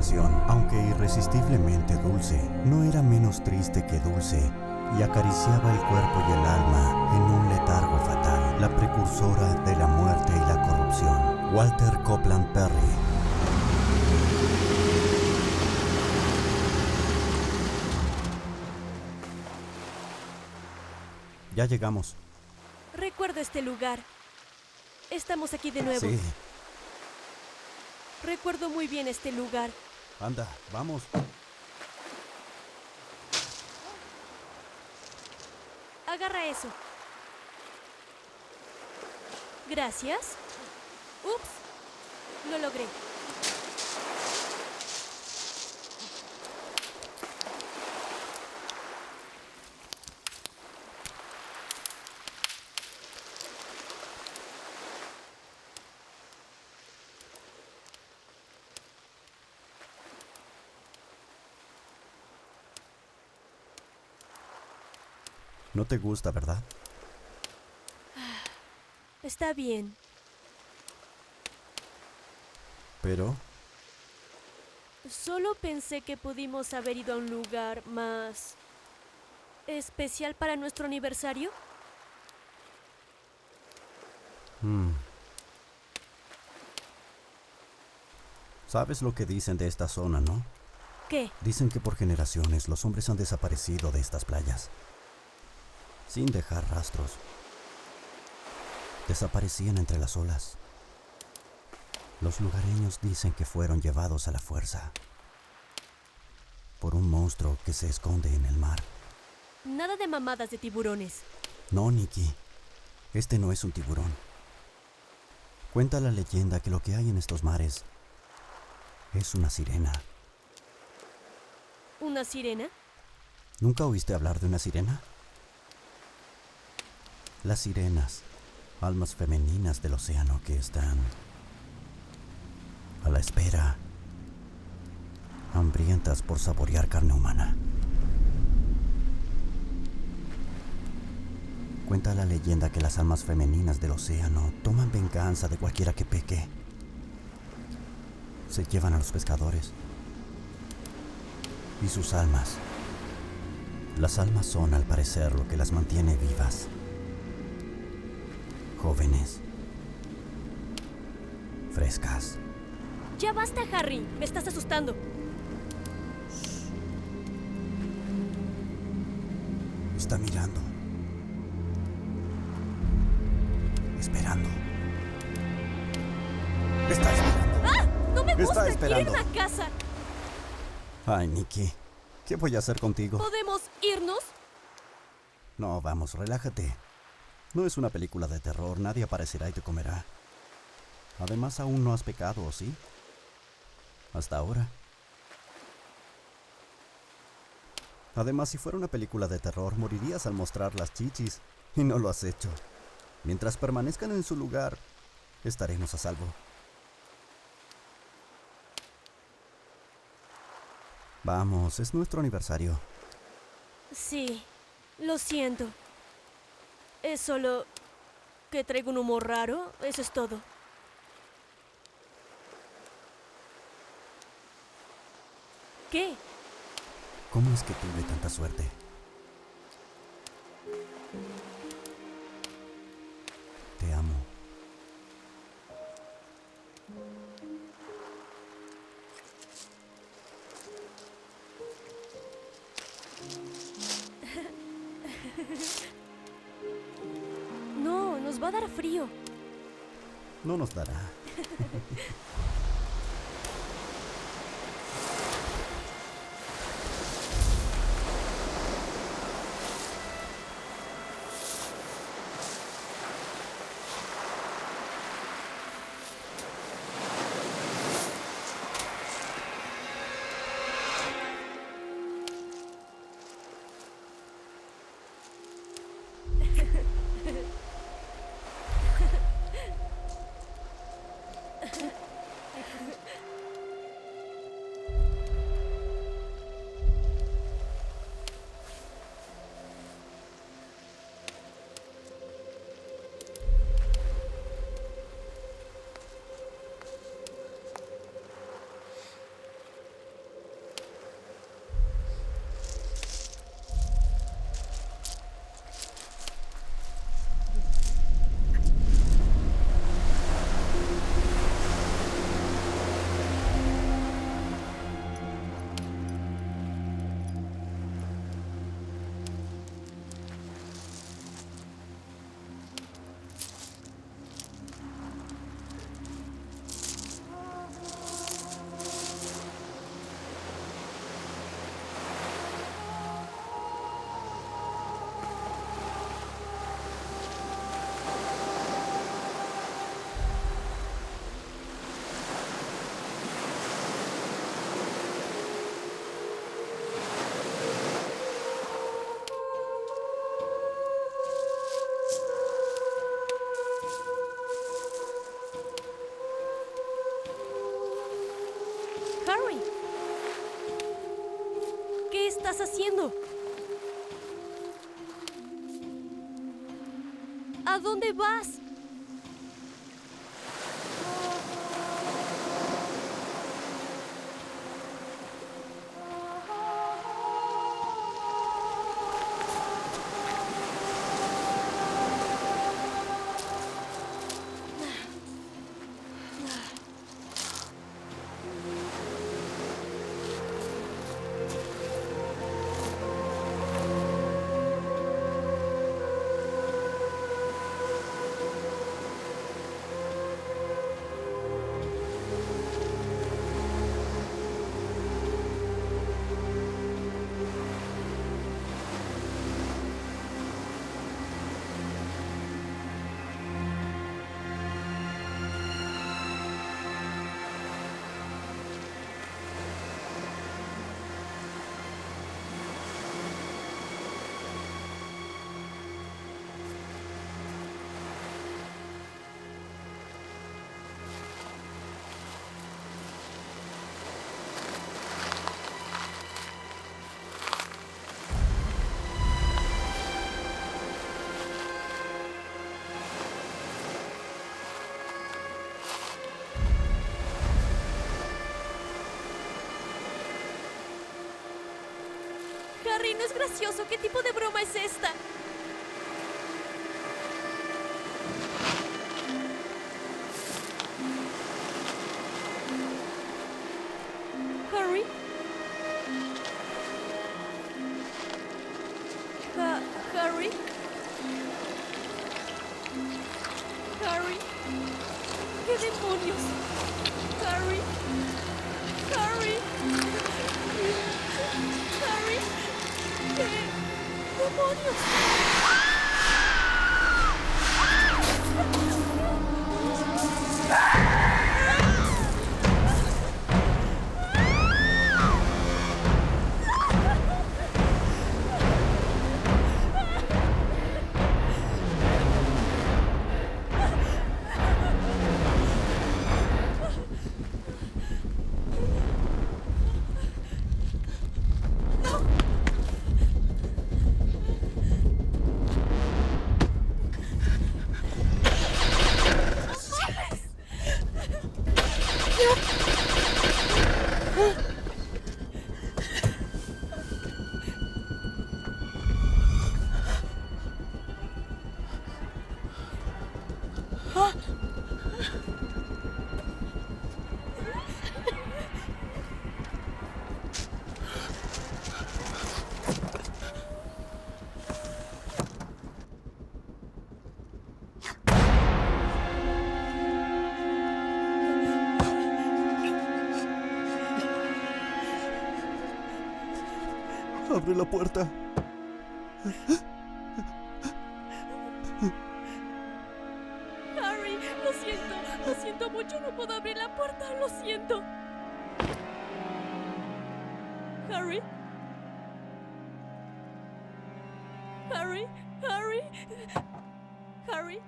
canción, aunque irresistiblemente dulce, no era menos triste que dulce y acariciaba el cuerpo y el alma en un letargo fatal, la precursora de la muerte y la corrupción. Walter Copeland Perry. Ya llegamos. Recuerdo este lugar. Estamos aquí de nuevo. Sí. Recuerdo muy bien este lugar. Anda, vamos. Agarra eso. Gracias. Ups. Lo logré. No te gusta, ¿verdad? Está bien. Pero Solo pensé que pudimos haber ido a un lugar más especial para nuestro aniversario. sabes lo que dicen de esta zona, ¿no? ¿Qué? Dicen que por generaciones los hombres han desaparecido de estas playas, sin dejar rastros. Desaparecían entre las olas. Los lugareños dicen que fueron llevados a la fuerza por un monstruo que se esconde en el mar. Nada de mamadas de tiburones. No, Nikki. Este no es un tiburón. Cuenta la leyenda que lo que hay en estos mares es una sirena. ¿Una sirena? ¿Nunca oíste hablar de una sirena? Las sirenas, almas femeninas del océano que están a la espera, hambrientas por saborear carne humana. Cuenta la leyenda que las almas femeninas del océano toman venganza de cualquiera que peque. Se llevan a los pescadores y sus almas. Las almas son, al parecer, lo que las mantiene vivas. Jóvenes, frescas. Ya basta, Harry. Me estás asustando. Está mirando. Esperando. Está esperando. ¡Ah! ¡No me Está gusta! ¡Quiero esperando. irme a casa! Ay, Nikki, ¿qué voy a hacer contigo? ¿Podemos irnos? No, vamos, relájate. No es una película de terror, nadie aparecerá y te comerá. Además, aún no has pecado, ¿o sí? Hasta ahora. Además, si fuera una película de terror, morirías al mostrar las chichis, y no lo has hecho. Mientras permanezcan en su lugar, estaremos a salvo. Vamos, es nuestro aniversario. Sí, lo siento. Es solo que traigo un humor raro, eso es todo. ¿Qué? ¿Cómo es que tuve tanta suerte? Te amo. No, nos va a dar frío. No nos dará. Harry. ¿Qué estás haciendo? ¿A dónde vas? Harry, no es gracioso. ¿Qué tipo de broma es esta? Harry. Harry. Harry. ¿Qué demonios? Harry. Harry. Harry. ¿Qué demonios? Abre la puerta. Harry, lo siento mucho, no puedo abrir la puerta, lo siento. Harry. Harry, Harry. Harry.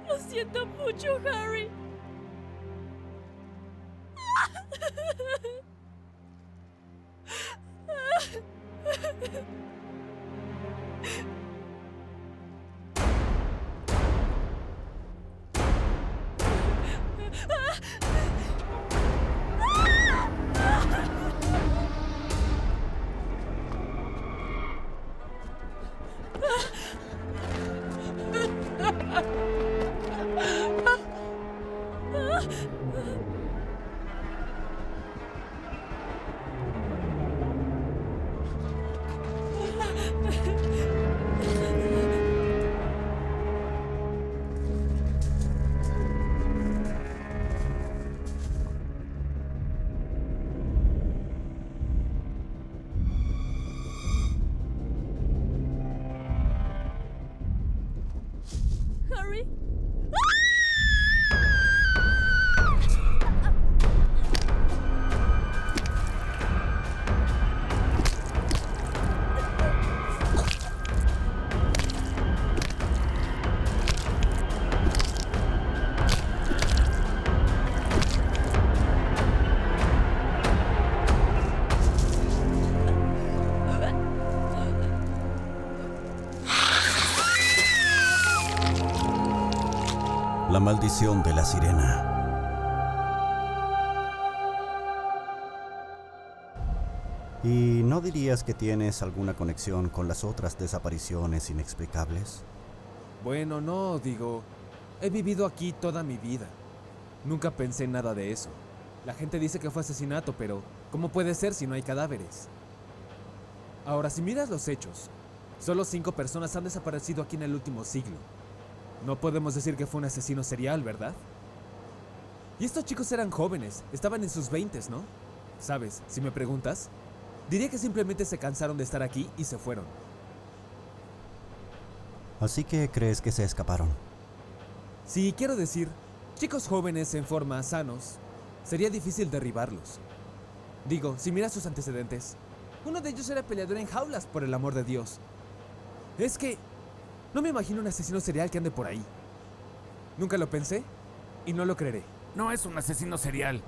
Lo siento mucho, Harry. Harry. La maldición de la sirena. ¿Y no dirías que tienes alguna conexión con las otras desapariciones inexplicables? Bueno, no, digo, he vivido aquí toda mi vida. Nunca pensé en nada de eso. La gente dice que fue asesinato, pero ¿cómo puede ser si no hay cadáveres? Ahora, si miras los hechos, solo 5 personas han desaparecido aquí en el último siglo. No podemos decir que fue un asesino serial, ¿verdad? Y estos chicos eran jóvenes, estaban en sus 20s, ¿no? Sabes, si me preguntas, diría que simplemente se cansaron de estar aquí y se fueron. Así que crees que se escaparon. Sí, quiero decir, chicos jóvenes en forma, sanos, sería difícil derribarlos. Digo, si miras sus antecedentes, uno de ellos era peleador en jaulas, por el amor de Dios. Es que no me imagino un asesino serial que ande por ahí. Nunca lo pensé y no lo creeré. No es un asesino serial.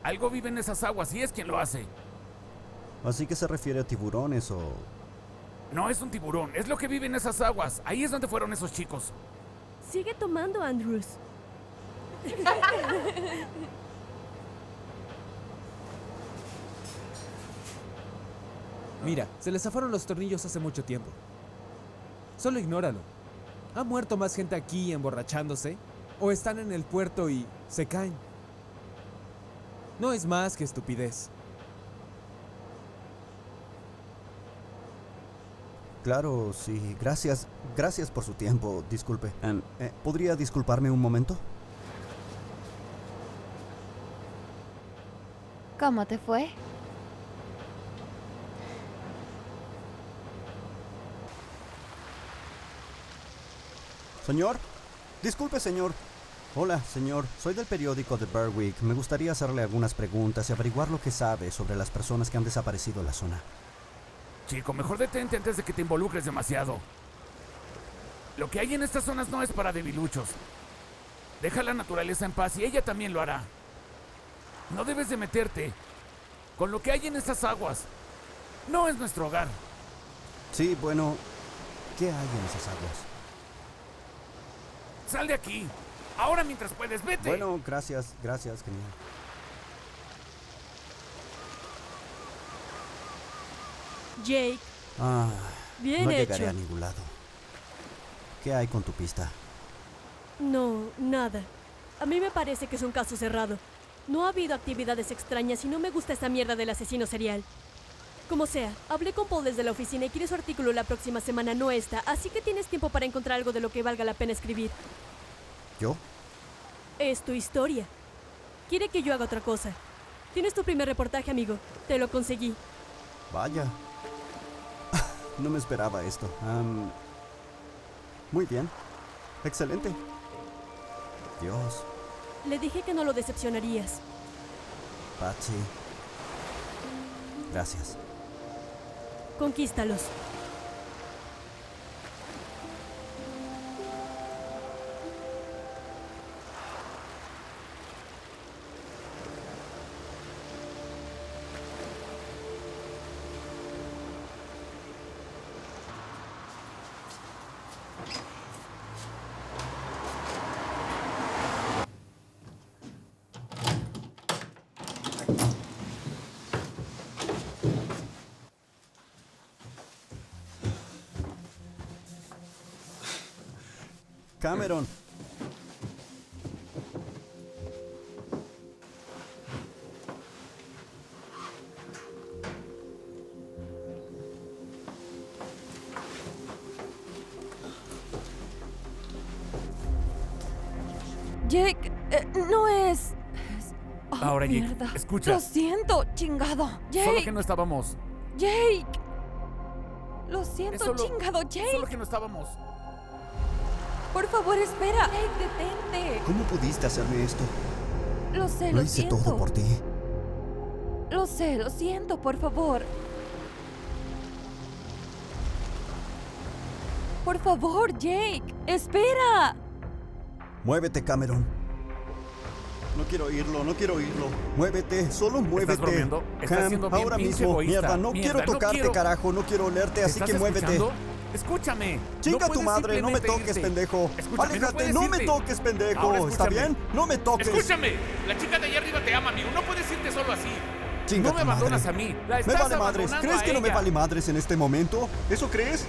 Algo vive en esas aguas y es quien lo hace. Así que se refiere a tiburones o... No es un tiburón, es lo que vive en esas aguas. Ahí es donde fueron esos chicos. Sigue tomando, Andrews. Mira, se les zafaron los tornillos hace mucho tiempo. Solo ignóralo. ¿Ha muerto más gente aquí emborrachándose? ¿O están en el puerto y se caen? No es más que estupidez. Claro, sí. Gracias por su tiempo. Disculpe. ¿Podría disculparme un momento? ¿Cómo te fue? Señor. Disculpe, señor. Hola, señor. Soy del periódico The Berwick. Me gustaría hacerle algunas preguntas y averiguar lo que sabe sobre las personas que han desaparecido en la zona. Chico, mejor detente antes de que te involucres demasiado. Lo que hay en estas zonas no es para debiluchos. Deja la naturaleza en paz y ella también lo hará. No debes de meterte con lo que hay en estas aguas. No es nuestro hogar. Sí, bueno... ¿Qué hay en esas aguas? Sal de aquí. Ahora mientras puedes, vete. Bueno, gracias, genial. Jake, bien no hecho. llegaré a ningún lado. ¿Qué hay con tu pista? No, nada. A mí me parece que es un caso cerrado. No ha habido actividades extrañas y no me gusta esta mierda del asesino serial. Como sea, hablé con Paul desde la oficina y quiere su artículo la próxima semana, no esta, así que tienes tiempo para encontrar algo de lo que valga la pena escribir. ¿Yo? Es tu historia. Quiere que yo haga otra cosa. Tienes tu primer reportaje, amigo. Te lo conseguí. Vaya. No me esperaba esto. Muy bien. Excelente. Dios. Le dije que no lo decepcionarías. Patsy. Gracias. Conquístalos. Cameron. Jake, no es... Oh, Ahora, Jake, mierda. escucha. Lo siento, chingado. Jake, Solo que no estábamos. Jake. Lo siento, Es solo- chingado, Jake. Solo que no estábamos. Por favor, espera. Jake, detente. ¿Cómo pudiste hacerme esto? Lo sé, Lo lo hice siento. todo por ti. Lo sé, lo siento, por favor. Por favor, Jake. Espera. Muévete, Cameron. No quiero oírlo, no quiero oírlo. Muévete, solo muévete. bromeando? Estás Cam, siendo bien ahora pinche mismo. egoísta. Mierda, no Mierda, quiero no tocarte, quiero. carajo. No quiero olerte, así ¿Estás que muévete. escuchando? Escúchame. Chinga tu puedes madre, no me simplemente toques, irte. pendejo. Escúchame, Aléjate, no me puedes irte. toques, pendejo. Ahora ¿Está escúchame. bien? No me toques. Escúchame. La chica de allá arriba te ama, amigo. No puedes irte solo así. Chinga No me tu madre. abandonas a mí. La Me estás vale madres. abandonando ¿Crees a que no me ella. vale madres en este momento? ¿Eso crees?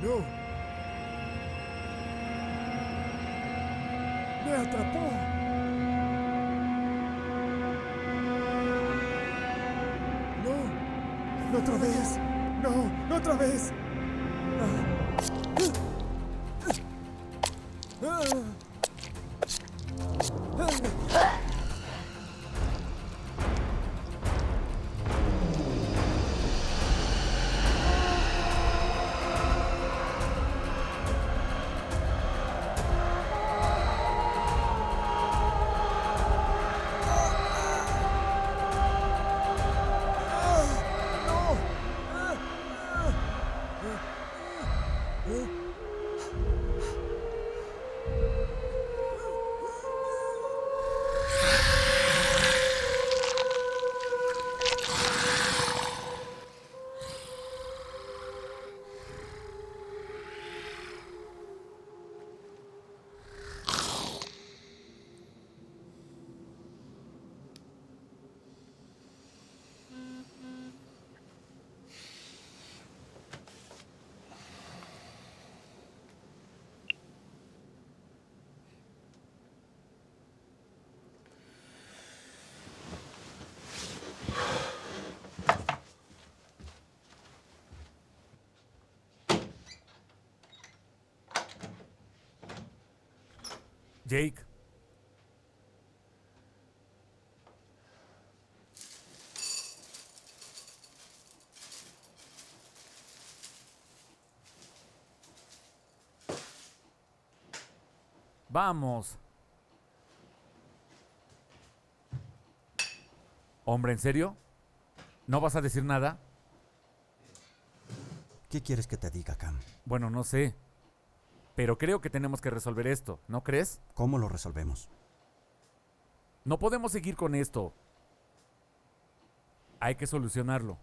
No. Me atrapó. No. No otra vez. No, no otra vez. Jake. Vamos. Hombre, ¿en serio? ¿No vas a decir nada? ¿Qué quieres que te diga, Cam? Bueno, no sé. Pero creo que tenemos que resolver esto, ¿no crees? ¿Cómo lo resolvemos? No podemos seguir con esto. Hay que solucionarlo.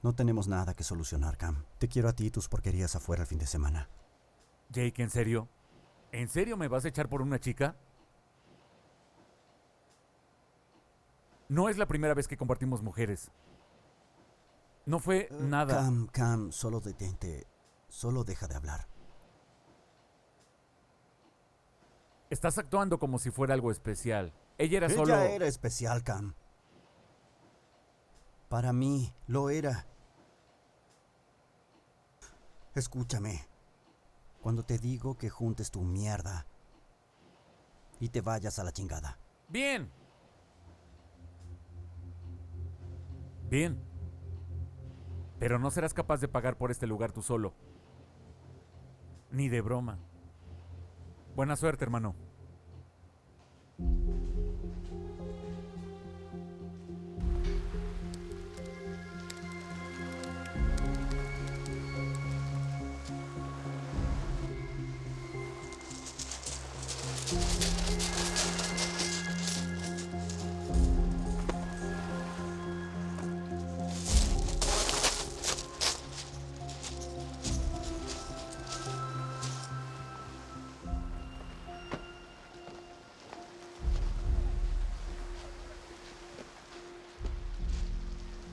No tenemos nada que solucionar, Cam. Te quiero a ti y tus porquerías afuera el fin de semana. Jake, ¿en serio? ¿En serio me vas a echar por una chica? No es la primera vez que compartimos mujeres. No fue nada. Cam, solo detente. Solo deja de hablar. Estás actuando como si fuera algo especial. Ella era solo... Ella era especial, Cam. Para mí, lo era. Escúchame. Cuando te digo que juntes tu mierda y te vayas a la chingada. Bien. Bien. Pero no serás capaz de pagar por este lugar tú solo. Ni de broma. Buena suerte, hermano.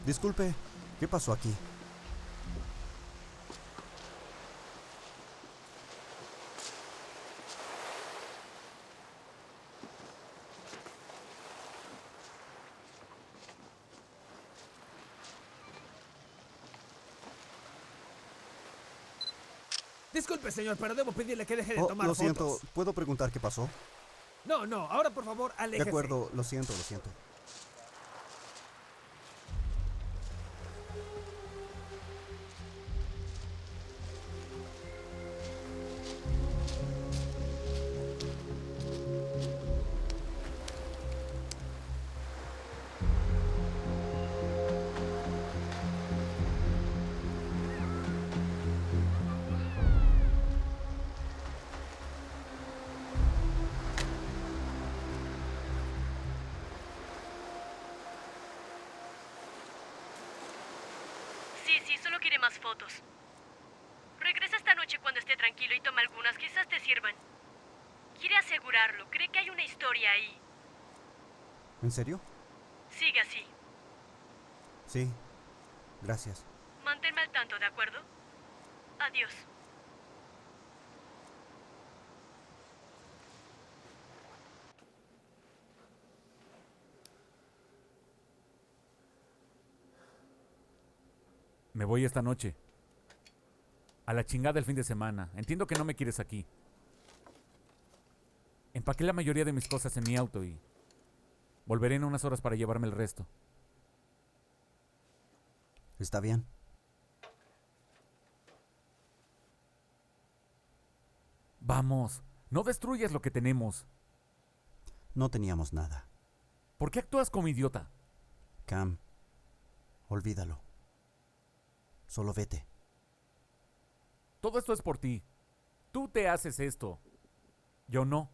Disculpe, ¿qué pasó aquí? Disculpe, señor, pero debo pedirle que deje de Oh, tomar lo fotos. siento, ¿puedo preguntar qué pasó? No, ahora por favor, De aléjese. acuerdo, lo siento. Sí, solo quiere más fotos. Regresa esta noche cuando esté tranquilo y toma algunas, quizás te sirvan. Quiere asegurarlo, cree que hay una historia ahí. ¿En serio? Sigue así. Sí, gracias. Manténme al tanto, ¿de acuerdo? Adiós. Me voy esta noche. A la chingada el fin de semana. Entiendo que no me quieres aquí. Empaqué la mayoría de mis cosas en mi auto y volveré en unas horas para llevarme el resto. ¿Está bien? Vamos, no destruyas lo que tenemos. No teníamos nada. ¿Por qué actúas como idiota? Cam, olvídalo. Solo vete. Todo esto es por ti. Tú te haces esto. Yo no.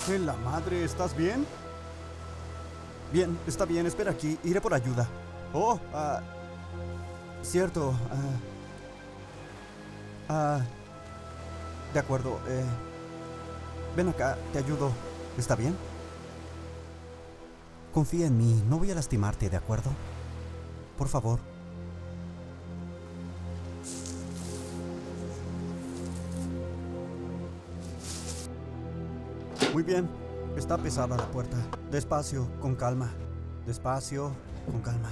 En la madre, ¿estás bien? Bien, está bien, espera aquí, iré por ayuda. Oh, cierto. De acuerdo, ven acá, te ayudo. ¿Está bien? Confía en mí, no voy a lastimarte, ¿de acuerdo? Por favor. Muy bien, está pesada la puerta. Despacio, con calma. Despacio, con calma.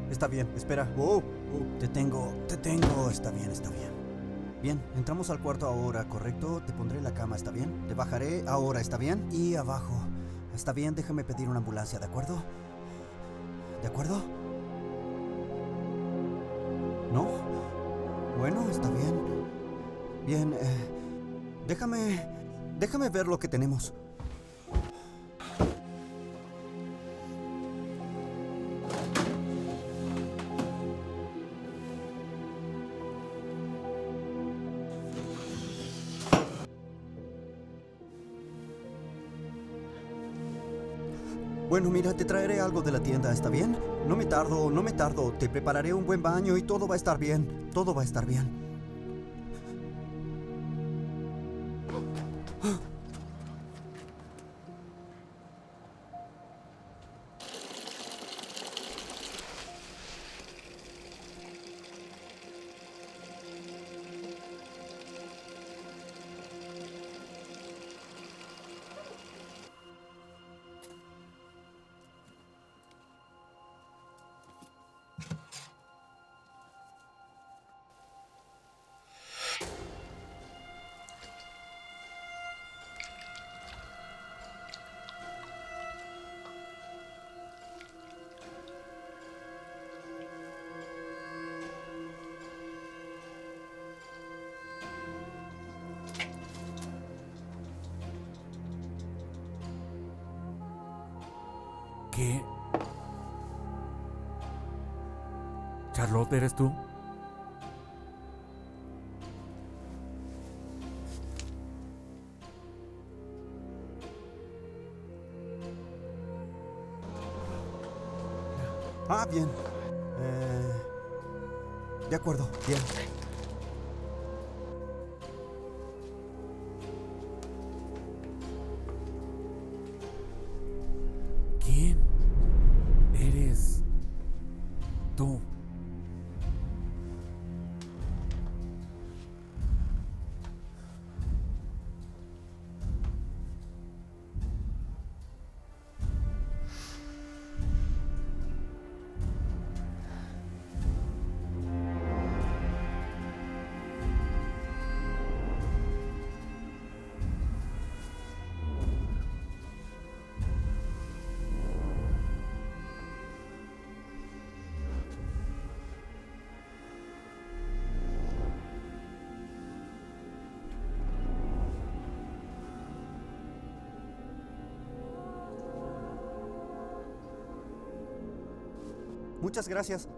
Está bien, espera. Te tengo, está bien, está bien. Bien, entramos al cuarto ahora, ¿correcto? Te pondré en la cama, ¿está bien? Te bajaré ahora, ¿está bien? Y abajo. Está bien, déjame pedir una ambulancia, ¿de acuerdo? ¿De acuerdo? ¿No? Bueno, está bien. Bien, déjame ver lo que tenemos. Bueno, mira, te traeré algo de la tienda, ¿está bien? No me tardo. Te prepararé un buen baño y todo va a estar bien. Todo va a estar bien. ¿Qué? ¿Charlotte, eres tú? Bien. De acuerdo, bien. ¿Quién eres tú? Muchas gracias.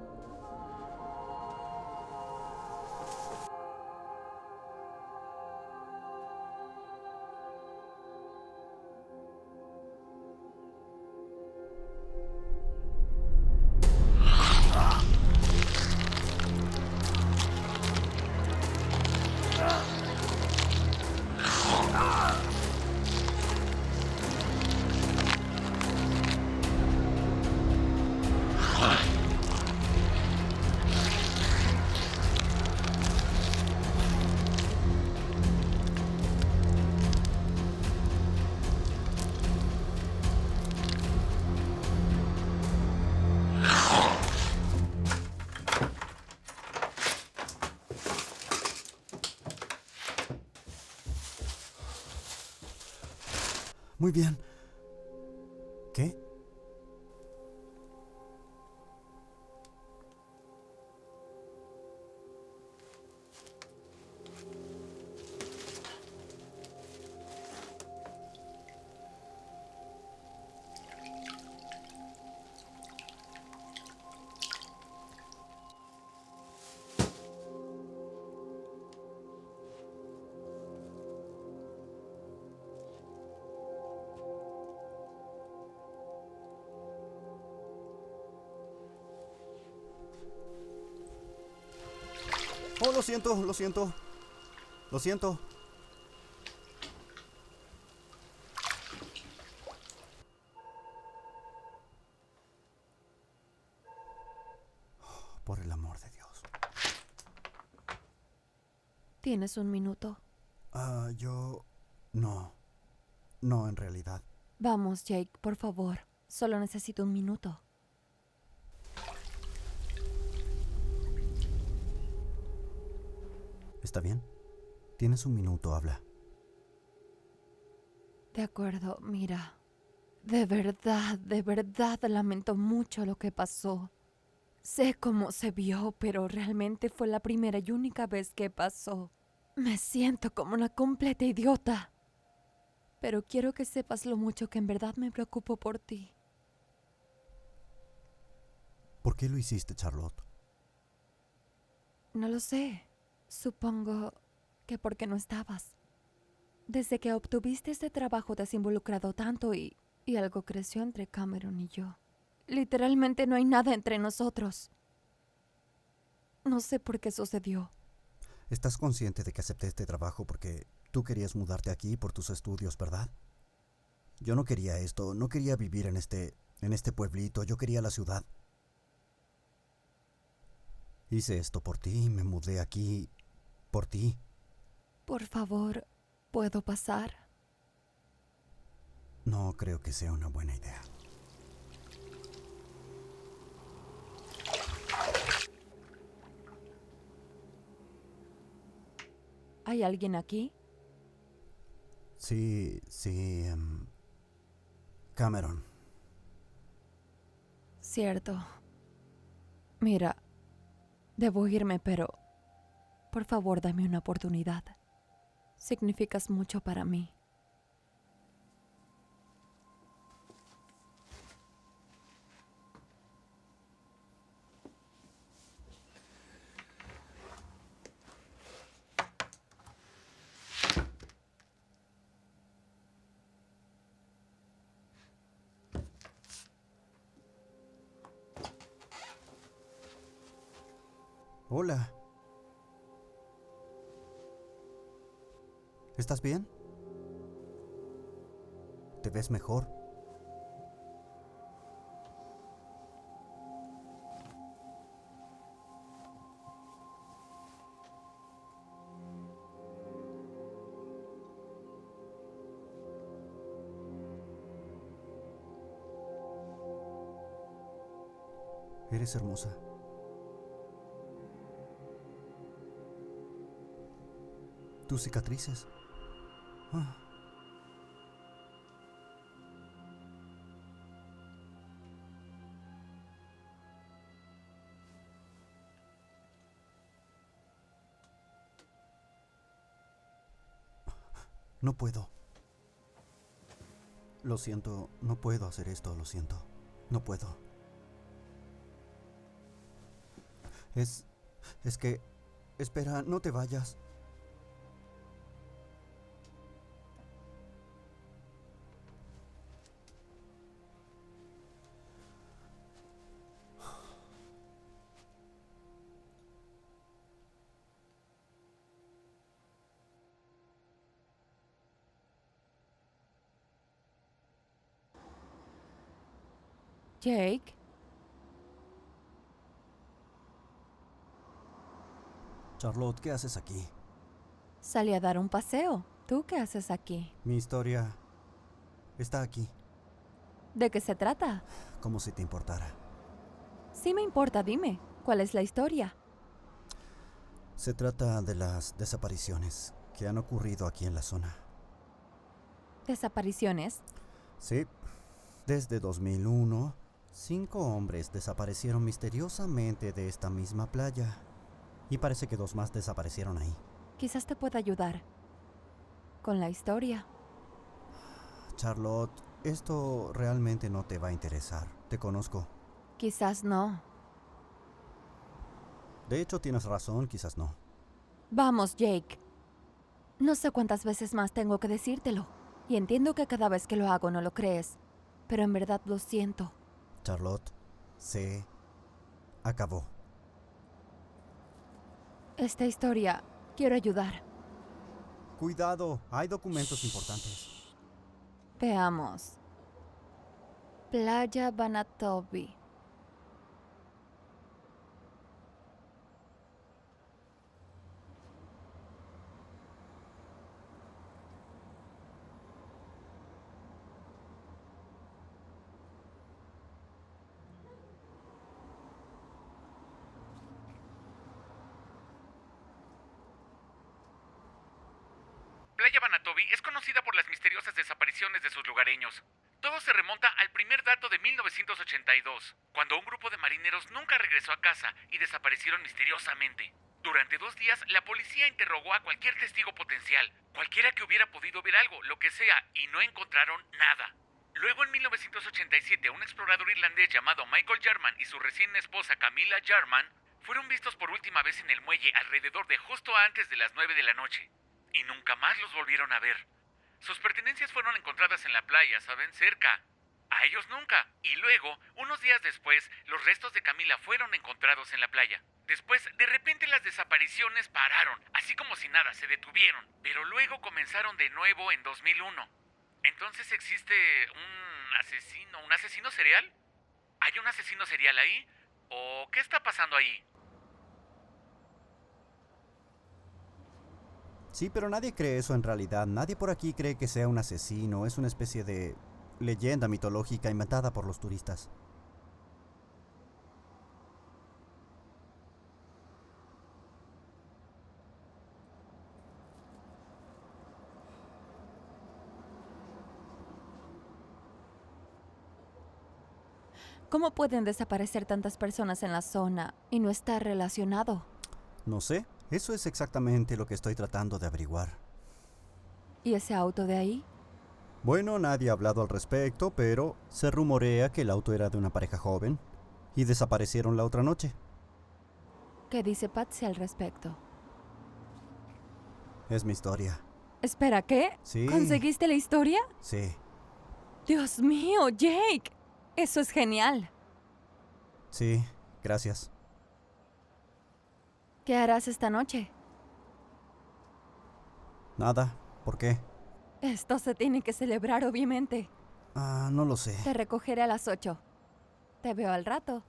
Muy bien. ¿Qué? Oh, lo siento, lo siento. Lo siento. Por el amor de Dios. ¿Tienes un minuto? Yo... No. No, en realidad. Vamos, Jake, por favor. Solo necesito un minuto. ¿Está bien? Tienes un minuto, habla. De acuerdo, mira. De verdad lamento mucho lo que pasó. Sé cómo se vio, pero realmente fue la primera y única vez que pasó. Me siento como una completa idiota. Pero quiero que sepas lo mucho que en verdad me preocupo por ti. ¿Por qué lo hiciste, Charlotte? No lo sé. Supongo que porque no estabas. Desde que obtuviste este trabajo te has involucrado tanto y algo creció entre Cameron y yo. Literalmente no hay nada entre nosotros. No sé por qué sucedió. ¿Estás consciente de que acepté este trabajo porque tú querías mudarte aquí por tus estudios, verdad? Yo no quería esto, no quería vivir en este pueblito, yo quería la ciudad. Hice esto por ti, me mudé aquí por ti. Por favor, ¿puedo pasar? No creo que sea una buena idea. ¿Hay alguien aquí? Sí, Cameron. Cierto. Mira, debo irme, pero por favor dame una oportunidad. Significas mucho para mí. Hola. ¿Estás bien? ¿Te ves mejor? Eres hermosa. Tus cicatrices. Ah. No puedo. Lo siento, no puedo hacer esto, lo siento. No puedo. Es que... Espera, no te vayas. Jake, Charlotte, ¿qué haces aquí? salí a dar un paseo. ¿Tú qué haces aquí? Mi historia está aquí, ¿De qué se trata? como si te importara. Sí me importa, dime. ¿Cuál es la historia? Se trata de las desapariciones que han ocurrido aquí en la zona. ¿Desapariciones? Sí, desde 2001, 5 hombres desaparecieron misteriosamente de esta misma playa. Y parece que 2 más desaparecieron ahí. Quizás te pueda ayudar con la historia. Charlotte, esto realmente no te va a interesar. Te conozco. Quizás no. De hecho, tienes razón, quizás no. Vamos, Jake. No sé cuántas veces más tengo que decírtelo. Y entiendo que cada vez que lo hago no lo crees. Pero en verdad lo siento. Charlotte, se acabó. Esta historia, quiero ayudar. Cuidado, hay documentos importantes. Veamos. Playa Vanatovi. Playa Vanatovi es conocida por las misteriosas desapariciones de sus lugareños. Todo se remonta al primer dato de 1982, cuando un grupo de marineros nunca regresó a casa y desaparecieron misteriosamente. Durante 2 días, la policía interrogó a cualquier testigo potencial, cualquiera que hubiera podido ver algo, lo que sea, y no encontraron nada. Luego, en 1987, un explorador irlandés llamado Michael Jarman y su recién esposa Camilla Jarman fueron vistos por última vez en el muelle alrededor de justo antes de las 9 de la noche. Y nunca más los volvieron a ver. Sus pertenencias fueron encontradas en la playa, ¿saben? Cerca. A ellos nunca. Y luego, unos días después, los restos de Camila fueron encontrados en la playa. Después, de repente las desapariciones pararon, así como si nada, se detuvieron. Pero luego comenzaron de nuevo en 2001. Entonces, ¿existe un asesino serial? ¿Hay un asesino serial ahí? ¿O qué está pasando ahí? Sí, pero nadie cree eso en realidad. Nadie por aquí cree que sea un asesino. Es una especie de leyenda mitológica inventada por los turistas. ¿Cómo pueden desaparecer tantas personas en la zona y no estar relacionado? No sé, eso es exactamente lo que estoy tratando de averiguar. ¿Y ese auto de ahí? Bueno, nadie ha hablado al respecto, pero se rumorea que el auto era de una pareja joven y desaparecieron la otra noche. ¿Qué dice Patsy al respecto? Es mi historia. Espera, ¿qué? Sí. ¿Conseguiste la historia? Sí. Dios mío, Jake. Eso es genial. Sí, gracias. ¿Qué harás esta noche? Nada, ¿por qué? Esto se tiene que celebrar, obviamente. No lo sé. Te recogeré a las 8. Te veo al rato.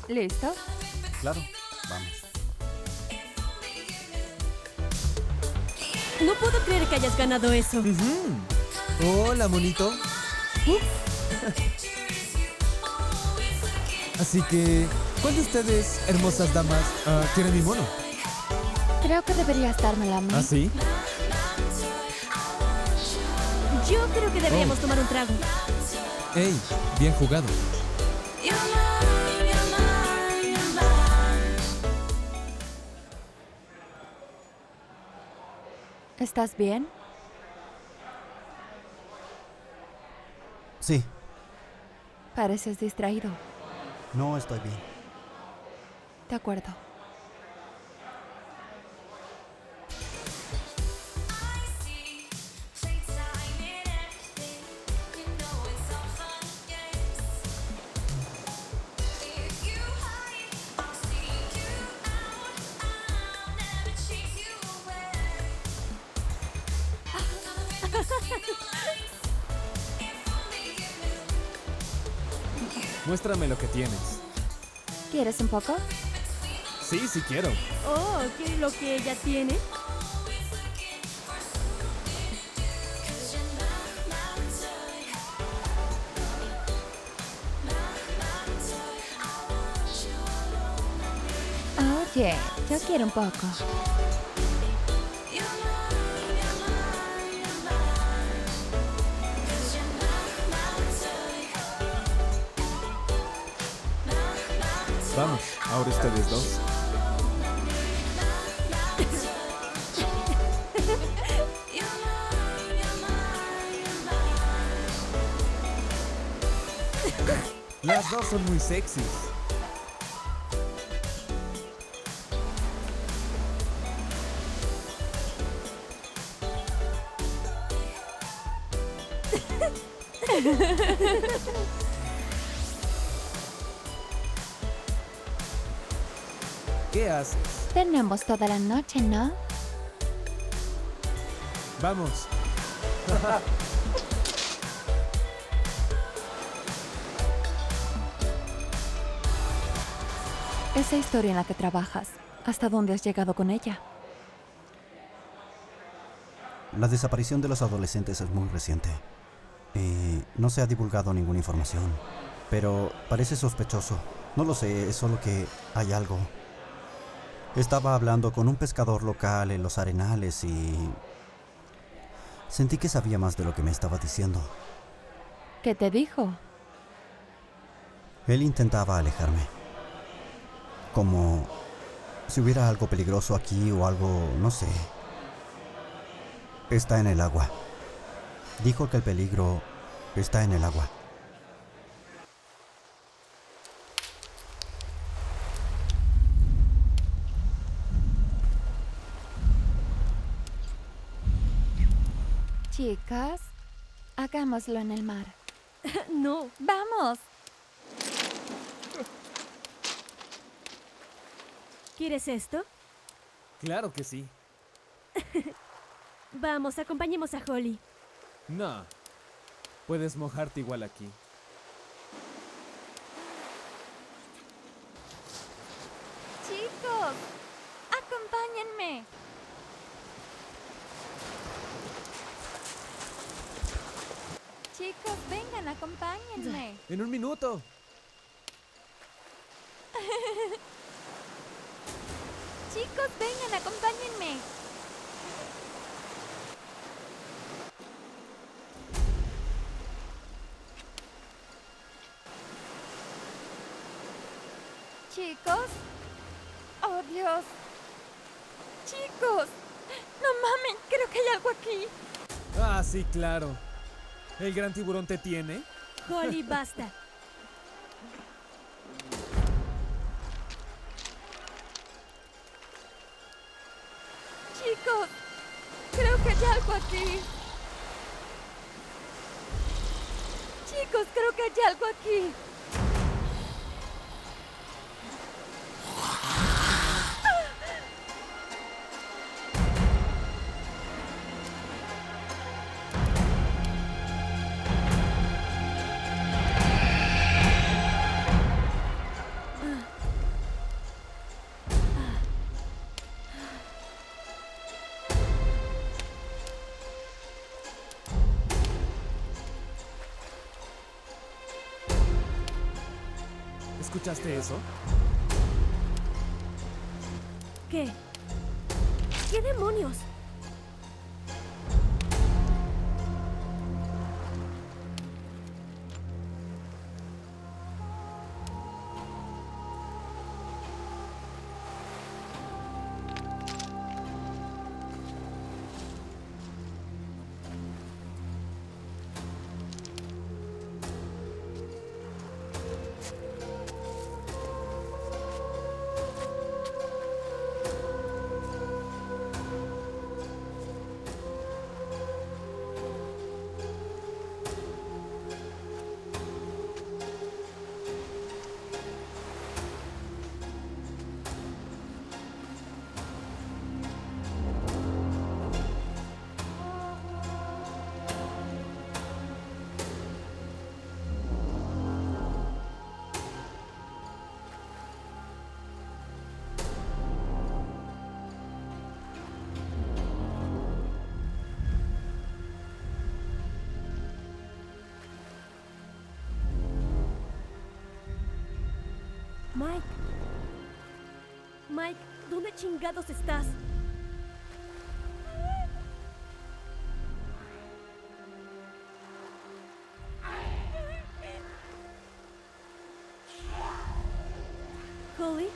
¿Listo? Claro, vamos. No puedo creer que hayas ganado eso. Hola, monito. Así que, ¿cuál de ustedes, hermosas damas, quiere mi mono? Creo que deberías dármela a mí. ¿Ah, sí? Yo creo que deberíamos tomar un trago. ¡Ey! Bien jugado. ¿Estás bien? Sí, Pareces distraído. no estoy bien. De acuerdo. Muéstrame lo que tienes. ¿Quieres un poco? Sí, sí quiero. Oh, ¿qué es lo que ella tiene? Oye, yo quiero un poco. Vamos, ahora ustedes dos. Las dos son muy sexys. ¿Qué haces? Tenemos toda la noche, ¿no? Vamos. Esa historia en la que trabajas, ¿hasta dónde has llegado con ella? La desaparición de los adolescentes es muy reciente. Y no se ha divulgado ninguna información. Pero parece sospechoso. No lo sé, es solo que hay algo. Estaba hablando con un pescador local en los arenales y sentí que sabía más de lo que me estaba diciendo. ¿Qué te dijo? Él intentaba alejarme. Como si hubiera algo peligroso aquí o algo, no sé. Está en el agua. Dijo que el peligro está en el agua. Chicas, hagámoslo en el mar. No. ¡Vamos! ¿Quieres esto? Claro que sí. Vamos, acompañemos a Holly. No. Puedes mojarte igual aquí. Chicos, acompáñenme. Chicos, vengan, acompáñenme. En un minuto. Chicos, vengan, acompáñenme. Chicos. Oh, Dios. Chicos. No mames, creo que hay algo aquí. Ah, sí, claro. ¿El gran tiburón te tiene? Holly, basta. Chicos, creo que hay algo aquí. Chicos, creo que hay algo aquí. ¿Escuchaste eso? ¿Qué? ¿Qué demonios? Mike. Mike, ¿dónde chingados estás? Holly?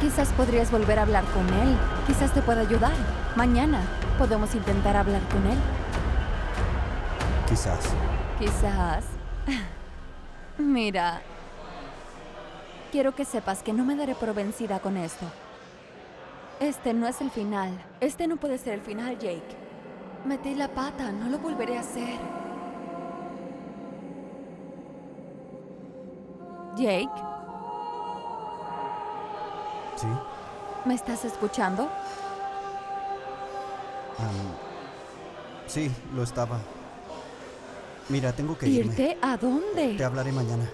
Quizás podrías volver a hablar con él. Quizás te pueda ayudar. Mañana podemos intentar hablar con él. Quizás. Quizás. Mira, quiero que sepas que no me daré por vencida con esto. Este no es el final. Este no puede ser el final, Jake. Metí la pata, no lo volveré a hacer. Jake, ¿Sí? ¿me estás escuchando? Sí, lo estaba. Mira, tengo que irme. ¿Irte a dónde? Te hablaré mañana.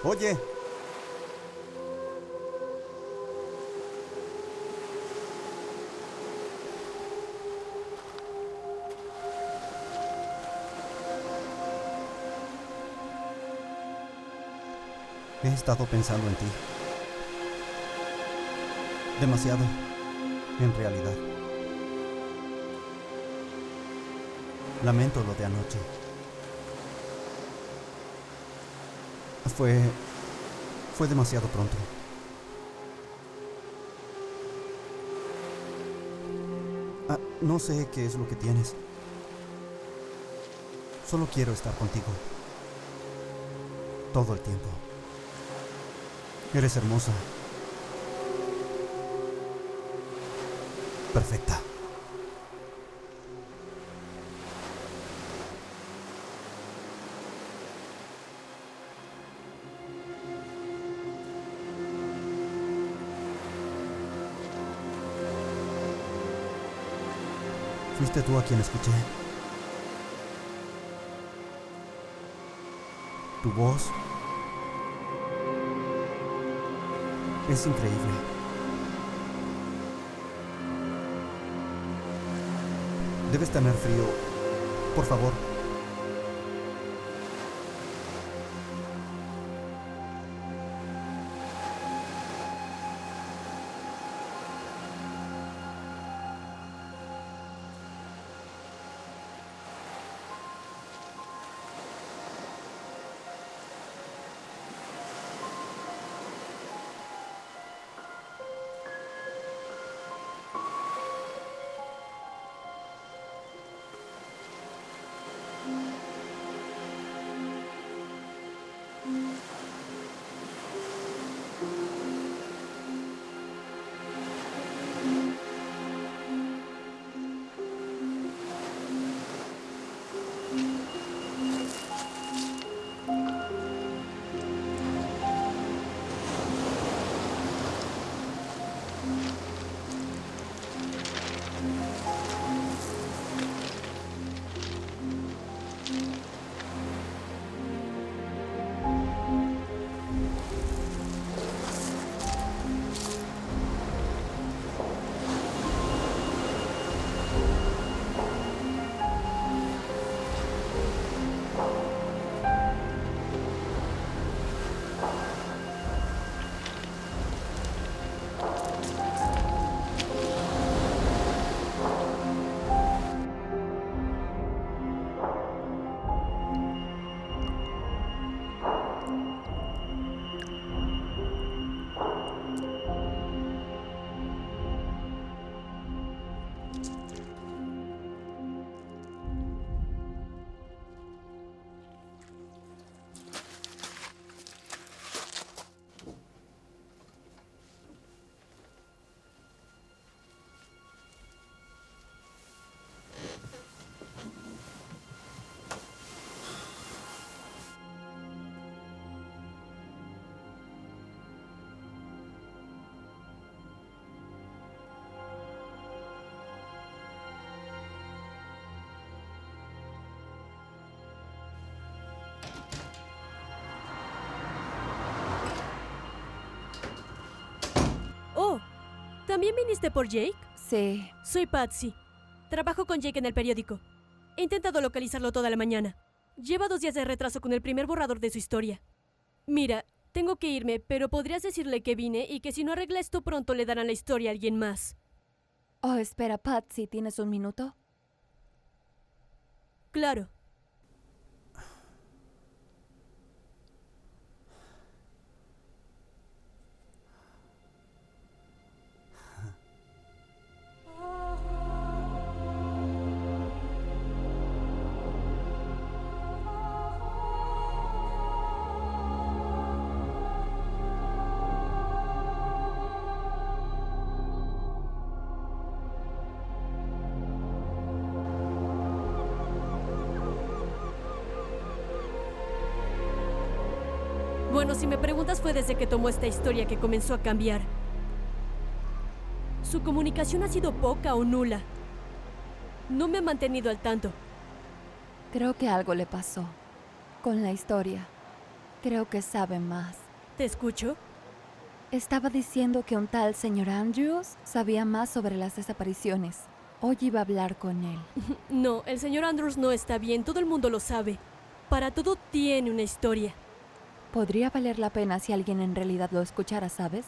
Oye. He estado pensando en ti. Demasiado, en realidad. Lamento lo de anoche. Fue demasiado pronto. No sé qué es lo que tienes. Solo quiero estar contigo. Todo el tiempo. Eres hermosa. Perfecta. Fuiste tú a quien escuché. Tu voz, Es increíble. Debes tener frío. Por favor. Oh, ¿también viniste por Jake? Sí. Soy Patsy. Trabajo con Jake en el periódico. He intentado localizarlo toda la mañana. Lleva 2 días de retraso con el primer borrador de su historia. Mira, tengo que irme, pero podrías decirle que vine y que si no arregla esto pronto le darán la historia a alguien más. Oh, espera, Patsy, ¿tienes un minuto? Claro. Bueno, si me preguntas, fue desde que tomó esta historia que comenzó a cambiar. Su comunicación ha sido poca o nula. No me ha mantenido al tanto. Creo que algo le pasó con la historia. Creo que sabe más. ¿Te escucho? Estaba diciendo que un tal señor Andrews sabía más sobre las desapariciones. Hoy iba a hablar con él. No, el señor Andrews no está bien, todo el mundo lo sabe. Para todo tiene una historia. Podría valer la pena si alguien en realidad lo escuchara, ¿sabes?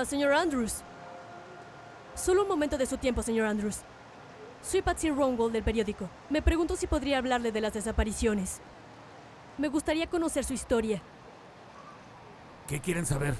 Señor Andrews. Solo un momento de su tiempo, señor Andrews. Soy Patsy Ronwald del periódico. Me pregunto si podría hablarle de las desapariciones. Me gustaría conocer su historia. ¿Qué quieren saber?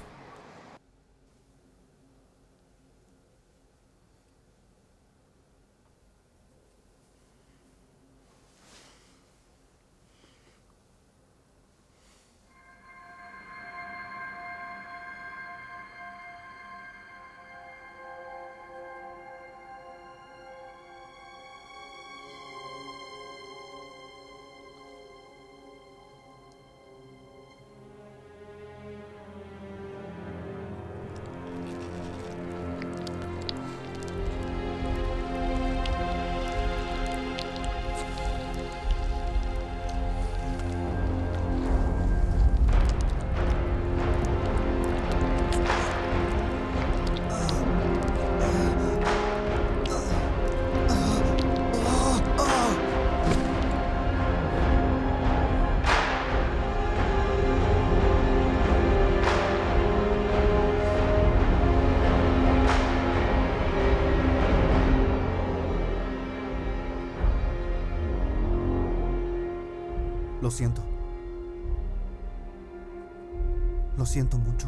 Lo siento. Lo siento mucho.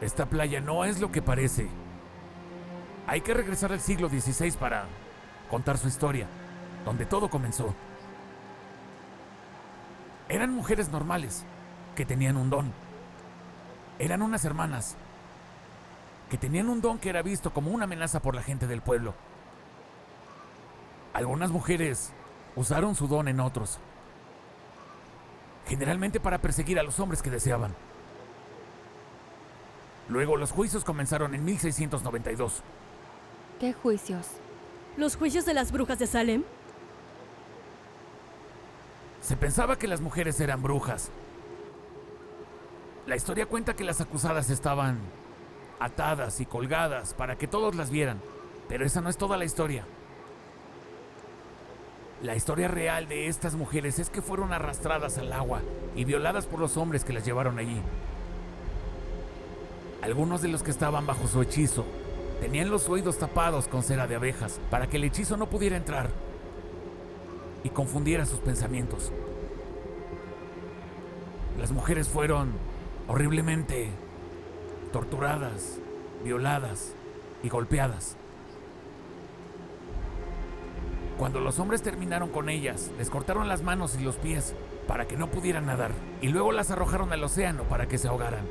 Esta playa no es lo que parece. Hay que regresar al siglo XVI para contar su historia, donde todo comenzó. Eran mujeres normales, que tenían un don. Eran unas hermanas, que tenían un don que era visto como una amenaza por la gente del pueblo. Algunas mujeres usaron su don en otros, generalmente para perseguir a los hombres que deseaban. Luego los juicios comenzaron en 1692. ¿Qué juicios? ¿Los juicios de las brujas de Salem? Se pensaba que las mujeres eran brujas. La historia cuenta que las acusadas estaban atadas y colgadas para que todos las vieran, pero esa no es toda la historia. La historia real de estas mujeres es que fueron arrastradas al agua y violadas por los hombres que las llevaron allí. Algunos de los que estaban bajo su hechizo tenían los oídos tapados con cera de abejas para que el hechizo no pudiera entrar y confundiera sus pensamientos. Las mujeres fueron horriblemente torturadas, violadas y golpeadas. Cuando los hombres terminaron con ellas, les cortaron las manos y los pies para que no pudieran nadar y luego las arrojaron al océano para que se ahogaran.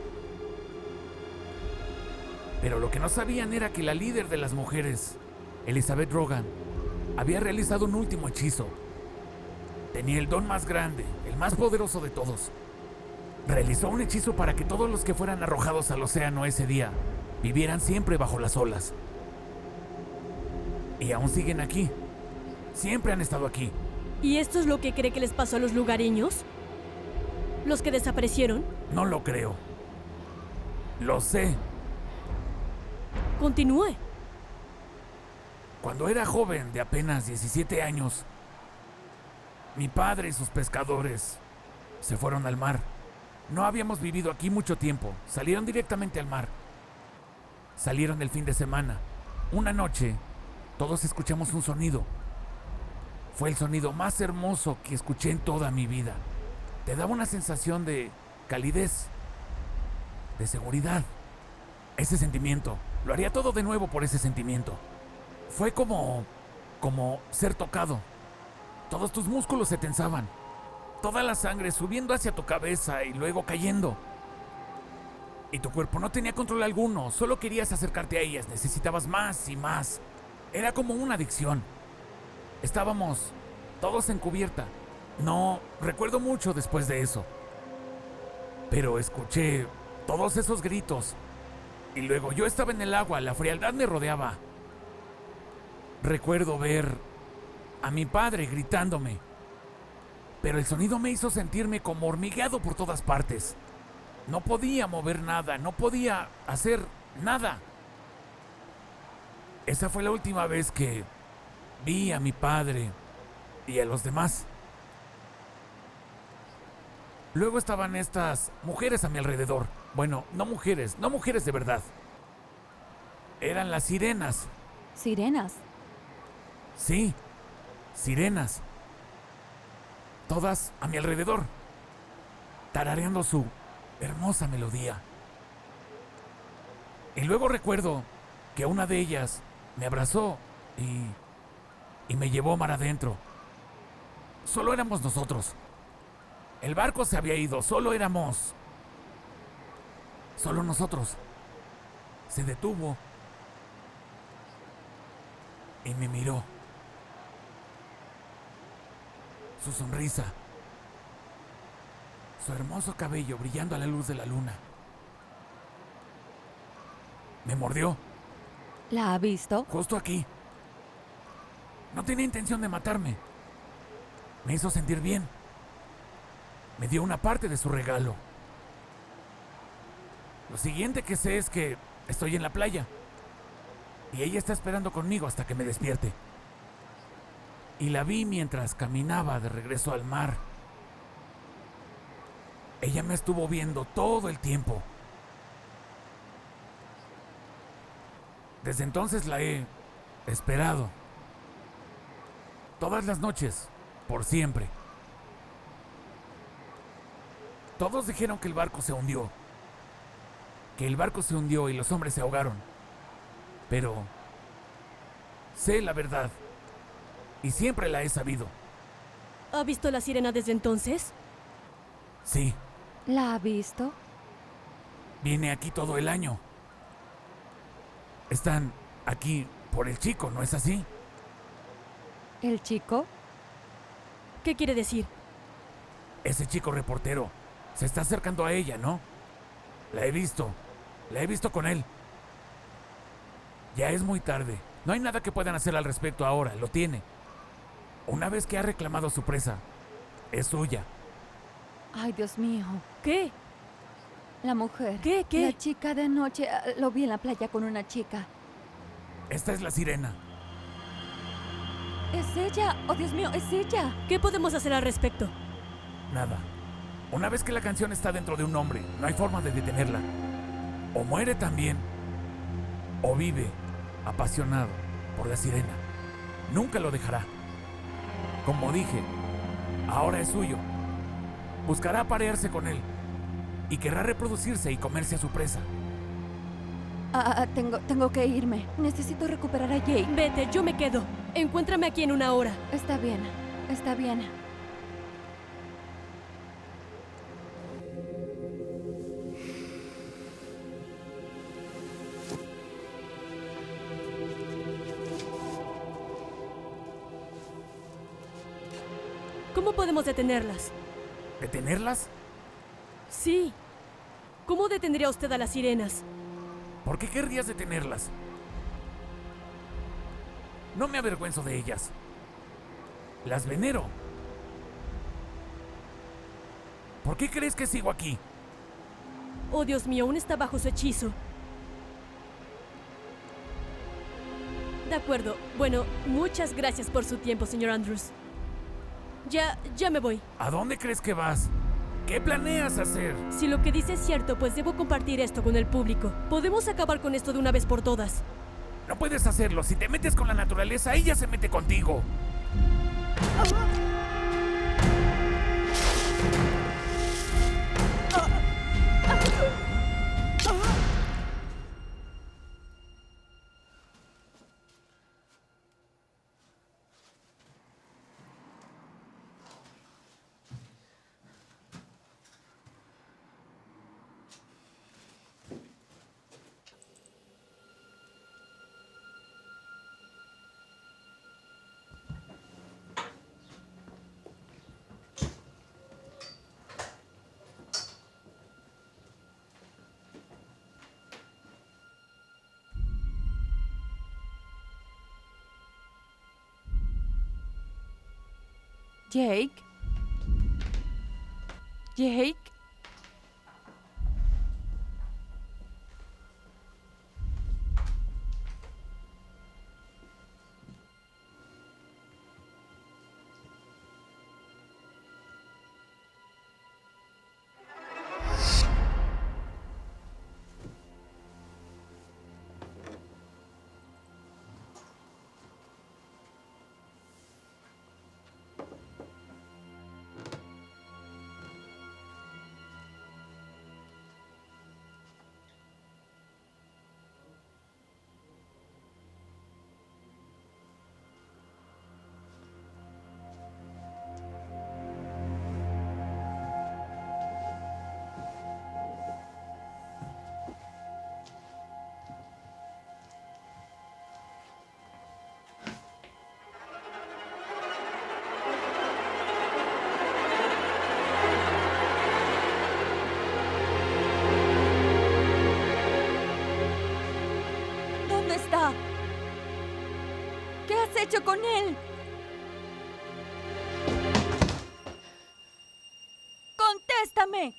Pero lo que no sabían era que la líder de las mujeres, Elizabeth Rogan, había realizado un último hechizo. Tenía el don más grande, el más poderoso de todos. Realizó un hechizo para que todos los que fueran arrojados al océano ese día vivieran siempre bajo las olas. Y aún siguen aquí. Siempre han estado aquí. ¿Y esto es lo que cree que les pasó a los lugareños? ¿Los que desaparecieron? No lo creo. Lo sé. Continúe. Cuando era joven, de apenas 17 años, mi padre y sus pescadores se fueron al mar. No habíamos vivido aquí mucho tiempo. Salieron directamente al mar. Salieron el fin de semana. Una noche, todos escuchamos un sonido. Fue el sonido más hermoso que escuché en toda mi vida. Te daba una sensación de calidez, de seguridad. Ese sentimiento, lo haría todo de nuevo por ese sentimiento. Fue como ser tocado. Todos tus músculos se tensaban. Toda la sangre subiendo hacia tu cabeza y luego cayendo. Y tu cuerpo no tenía control alguno, solo querías acercarte a ellas, necesitabas más y más. Era como una adicción. Estábamos todos en cubierta. No recuerdo mucho después de eso. Pero escuché todos esos gritos. Y luego yo estaba en el agua, la frialdad me rodeaba. Recuerdo ver a mi padre gritándome. Pero el sonido me hizo sentirme como hormigueado por todas partes. No podía mover nada, no podía hacer nada. Esa fue la última vez que vi a mi padre y a los demás. Luego estaban estas mujeres a mi alrededor. Bueno, no mujeres de verdad. Eran las sirenas. ¿Sirenas? Sí, sirenas. Todas a mi alrededor, tarareando su hermosa melodía. Y luego recuerdo que una de ellas me abrazó y me llevó mar adentro. Solo éramos nosotros. El barco se había ido, solo nosotros. Se detuvo y me miró. Su sonrisa, su hermoso cabello brillando a la luz de la luna. Me mordió. ¿La ha visto? Justo aquí. No tenía intención de matarme. Me hizo sentir bien. Me dio una parte de su regalo. Lo siguiente que sé es que estoy en la playa. Y ella está esperando conmigo hasta que me despierte. Y la vi mientras caminaba de regreso al mar. Ella me estuvo viendo todo el tiempo. Desde entonces la he esperado. Todas las noches, por siempre. Todos dijeron que el barco se hundió. Que el barco se hundió y los hombres se ahogaron. Pero sé la verdad. Y siempre la he sabido. ¿Ha visto la sirena desde entonces? Sí, ¿La ha visto? viene aquí todo el año. Están aquí por el chico, ¿no es así? ¿El chico? ¿Qué quiere decir? Ese chico reportero se está acercando a ella, ¿no? La he visto con él. Ya es muy tarde. No hay nada que puedan hacer al respecto ahora, lo tiene. Una vez que ha reclamado su presa, es suya. Ay, Dios mío. ¿Qué? La mujer. ¿Qué? La chica de anoche. Lo vi en la playa con una chica. Esta es la sirena. Es ella. Oh, Dios mío, es ella. ¿Qué podemos hacer al respecto? Nada. Una vez que la canción está dentro de un hombre, no hay forma de detenerla. O muere también, o vive apasionado por la sirena. Nunca lo dejará. Como dije, ahora es suyo. Buscará aparearse con él y querrá reproducirse y comerse a su presa. Tengo que irme. Necesito recuperar a Jake. Vete, yo me quedo. Encuéntrame aquí en una hora. Está bien. Está bien. ¿Cómo podemos detenerlas? ¿Detenerlas? Sí. ¿Cómo detendría usted a las sirenas? ¿Por qué querrías detenerlas? No me avergüenzo de ellas. Las venero. ¿Por qué crees que sigo aquí? Oh, Dios mío, aún está bajo su hechizo. De acuerdo. Bueno, muchas gracias por su tiempo, señor Andrews. Ya me voy. ¿A dónde crees que vas? ¿Qué planeas hacer? Si lo que dice es cierto, pues debo compartir esto con el público. Podemos acabar con esto de una vez por todas. No puedes hacerlo. Si te metes con la naturaleza, ella se mete contigo. Jake. Jake. ¿Dónde está? ¿Qué has hecho con él? ¡Contéstame!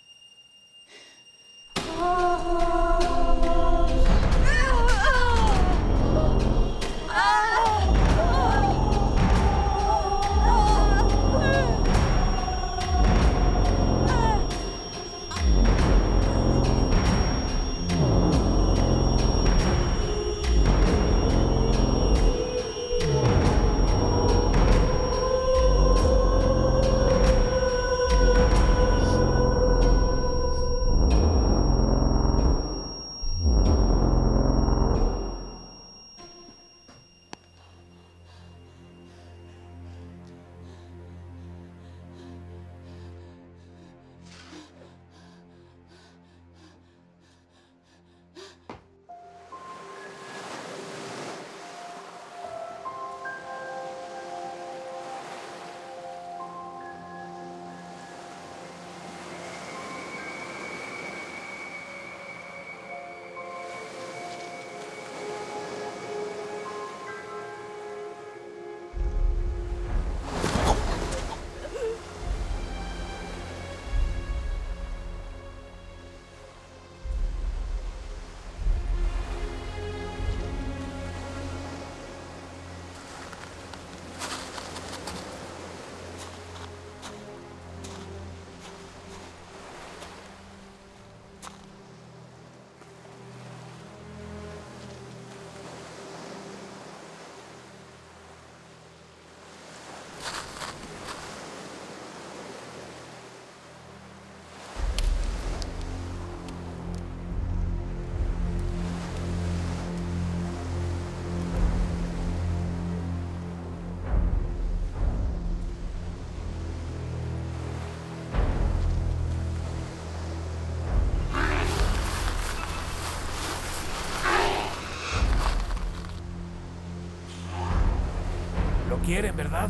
quieren, ¿verdad?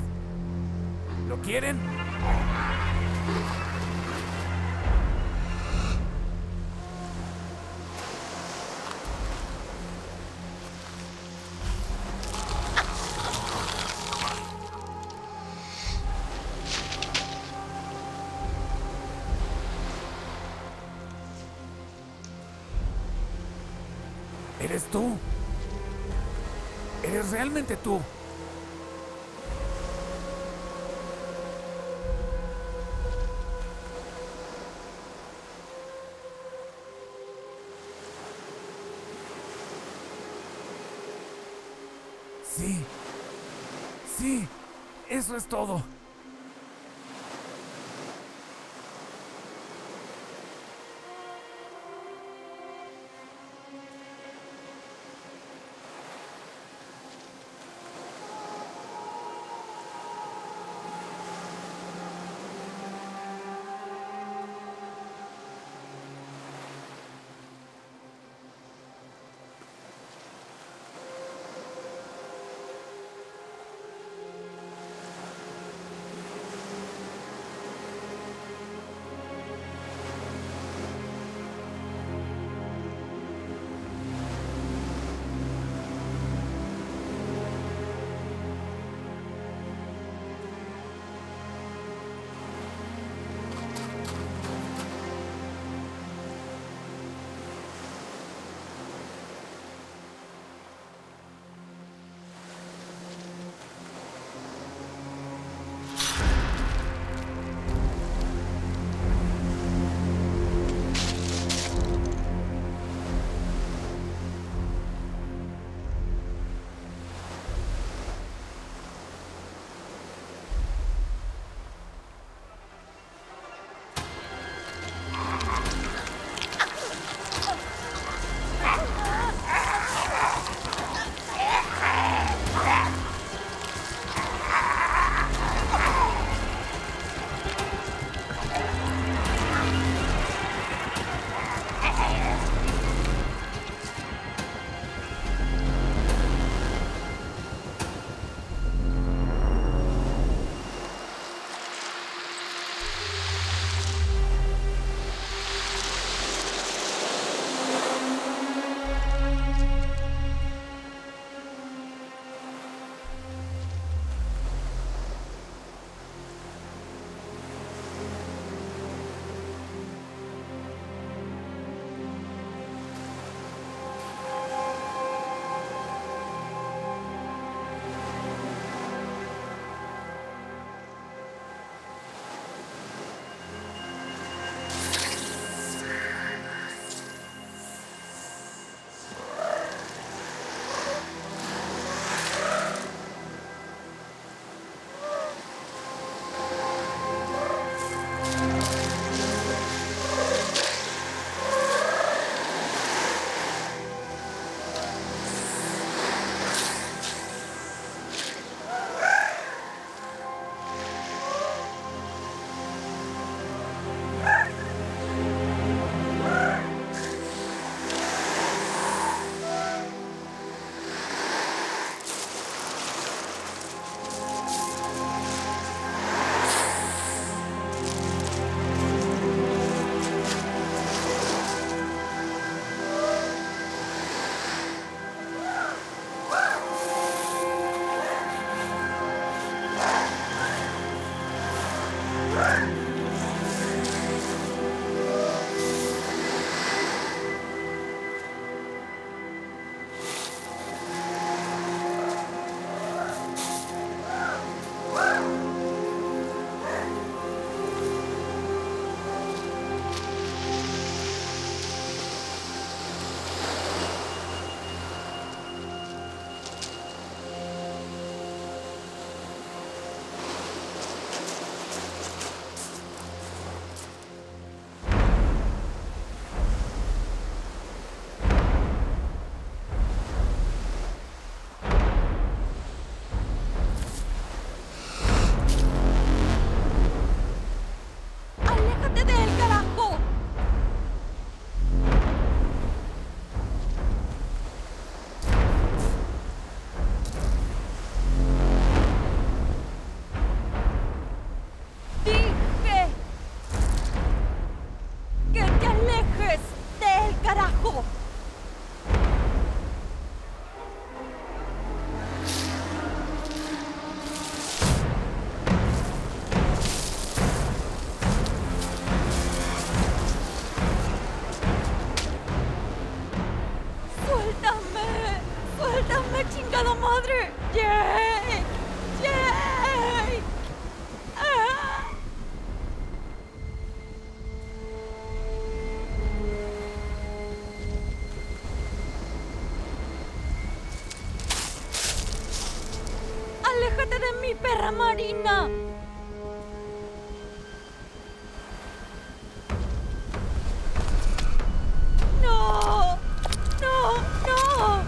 ¿Lo quieren? ¿Eres tú? ¿Eres realmente tú? Sí. Sí. Eso es todo. ¡Tierra marina! ¡No! ¡No! ¡No!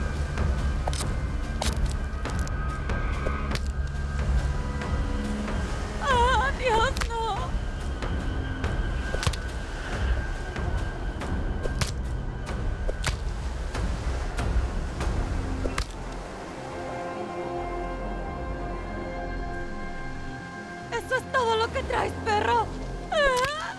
¡Ah, Dios, no! ¿Eso es todo lo que traes, perro? ¡Ah!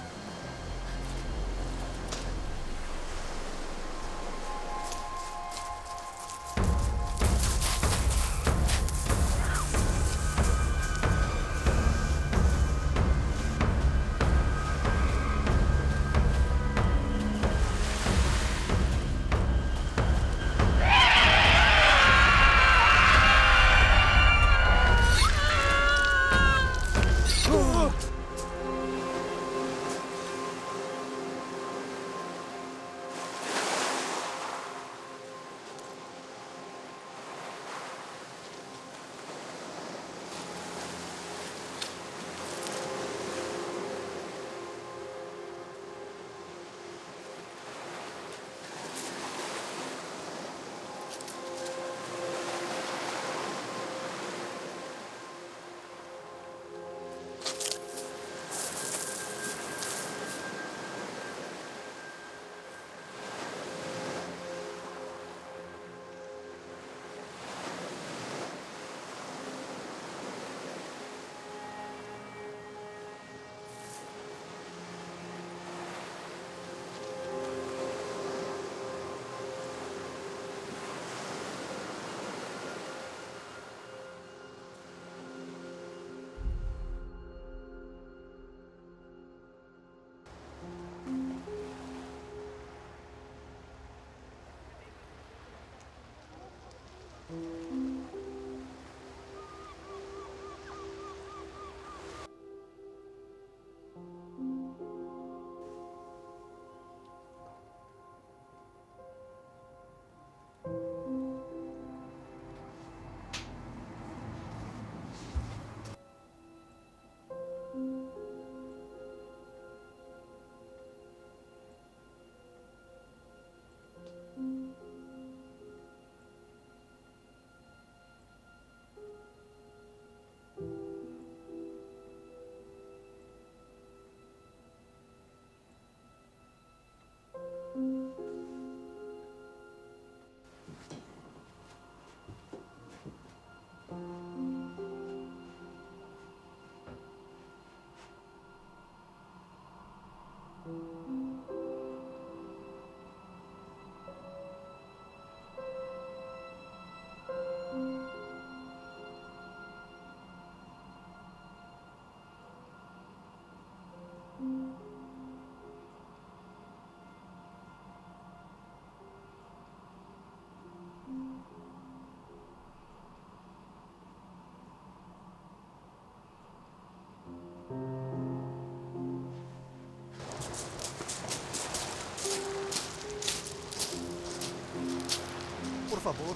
Por favor.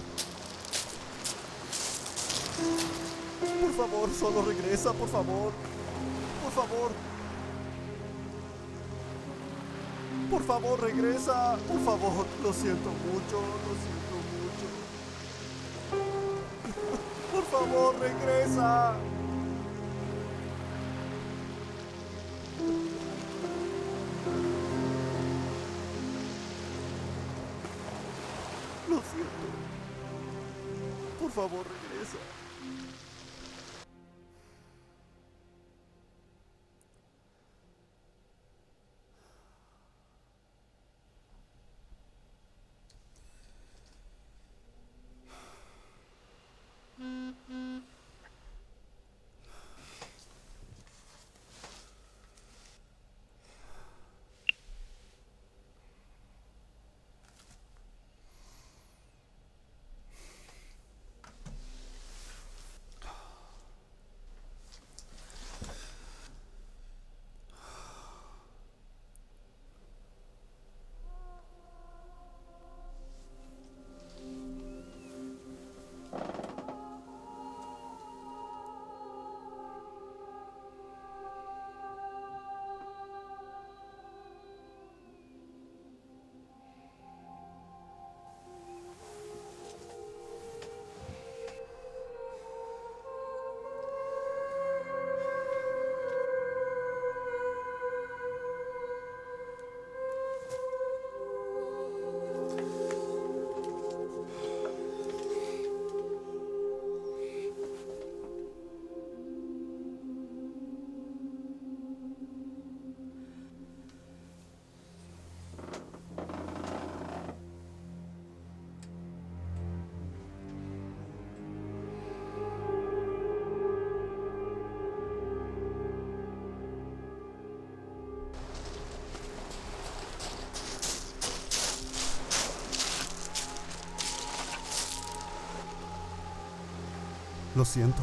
Por favor, solo regresa, por favor. Por favor. Por favor, regresa. Por favor, lo siento mucho, lo siento mucho. Por favor, regresa. Lo siento. Por favor, regresa. Lo siento.